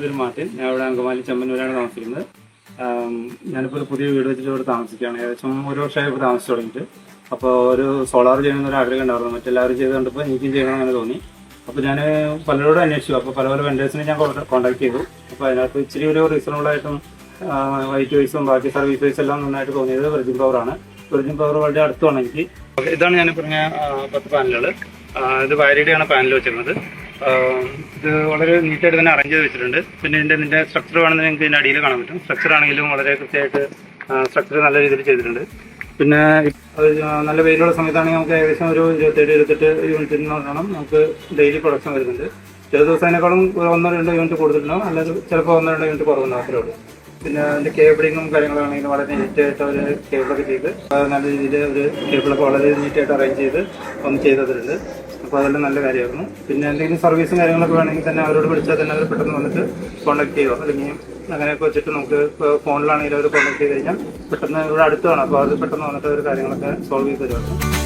പേര് മാർട്ടിൻ. ഞാൻ ഇവിടെ അങ്കമാലി ചെമ്മന്നൂരാണ് താമസിക്കുന്നത്. ഞാനിപ്പോൾ ഒരു പുതിയ വീട് വെച്ചിട്ട് ഇവിടെ താമസിക്കുകയാണ്. ഏകദേശം 1 വർഷമായി ഇവിടെ താമസിച്ചു തുടങ്ങിയിട്ട്. അപ്പോൾ ഒരു സോളാർ ചെയ്യണമെന്നൊരു ആഗ്രഹം ഉണ്ടായിരുന്നു. മറ്റെല്ലാവരും ചെയ്ത് കണ്ടപ്പോൾ എനിക്കും ചെയ്യണമെന്ന് തോന്നി. അപ്പോൾ ഞാൻ പലരോടും അന്വേഷിച്ചു. അപ്പോൾ പല വെൻഡേഴ്സിനെ ഞാൻ കോൺടാക്ട് ചെയ്തു. അപ്പോൾ അതിനകത്ത് ഇച്ചിരി ഒരു റീസണബിളായിട്ടും വൈറ്റ് വൈസും ബാക്കി സർവീസ് വൈസ് എല്ലാം നന്നായിട്ട് തോന്നിയത് വെർജിൻ പവറാണ്. വെർജിൻ പവർ വളരെ അടുത്തുമാണ് എനിക്ക്. ഇതാണ് ഞാൻ പറഞ്ഞ 10 പാനലുകൾ. ഇത് വാരിയുടെയാണ് പാനൽ വെച്ചിരുന്നത്. ഇത് വളരെ നീറ്റായിട്ട് തന്നെ അറേഞ്ച് ചെയ്ത് വെച്ചിട്ടുണ്ട്. പിന്നെ ഇതിൻ്റെ സ്ട്രക്ചർ വേണമെന്ന് നിങ്ങൾക്ക് ഇതിൻ്റെ അടിയിൽ കാണാൻ പറ്റും. സ്ട്രക്ചർ ആണെങ്കിലും വളരെ കൃത്യമായിട്ട് സ്ട്രക്ചർ നല്ല രീതിയിൽ ചെയ്തിട്ടുണ്ട്. പിന്നെ അത് നല്ല വെയിലുള്ള സമയത്താണെങ്കിൽ നമുക്ക് ഏകദേശം ഒരു 27-28 യൂണിറ്റിൽ നിന്നാണ് നമുക്ക് ഡെയിലി പ്രൊഡക്ഷൻ വരുന്നുണ്ട്. ചില ദിവസത്തിനേക്കാളും 1-2 യൂണിറ്റ് കൂടുതലുണ്ടാവും, അല്ലെങ്കിൽ ചിലപ്പോൾ 1-2 യൂണിറ്റ് കുറവുണ്ടാവും, അത്രേ ഉള്ളൂ. പിന്നെ അതിൻ്റെ കേബിളിങ്ങും കാര്യങ്ങളാണെങ്കിലും വളരെ നീറ്റായിട്ട് അവർ കേബിളൊക്കെ ചെയ്ത് നല്ല രീതിയിൽ ഒരു കേബിളൊക്കെ വളരെ നീറ്റായിട്ട് അറേഞ്ച് ചെയ്ത് ഒന്ന് ചെയ്തിട്ടുണ്ട്. അപ്പോൾ അതെല്ലാം നല്ല കാര്യമായിരുന്നു. പിന്നെ എന്തെങ്കിലും സർവീസും കാര്യങ്ങളൊക്കെ വേണമെങ്കിൽ തന്നെ അവരോട് വിളിച്ചാൽ തന്നെ അവർ പെട്ടെന്ന് വന്നിട്ട് കോൺടാക്ട് ചെയ്യുമോ, അല്ലെങ്കിൽ അങ്ങനെയൊക്കെ വെച്ചിട്ട് നമുക്ക് ഇപ്പോൾ ഫോണിലാണെങ്കിലും അവർ കോൺടാക്ട് ചെയ്ത് കഴിഞ്ഞാൽ പെട്ടെന്ന് ഇവിടെ അടുത്താണ്. അപ്പോൾ അത് പെട്ടെന്ന് വന്നിട്ട് അവർ കാര്യങ്ങളൊക്കെ സോൾവ് ചെയ്ത് തരുമായിരുന്നു.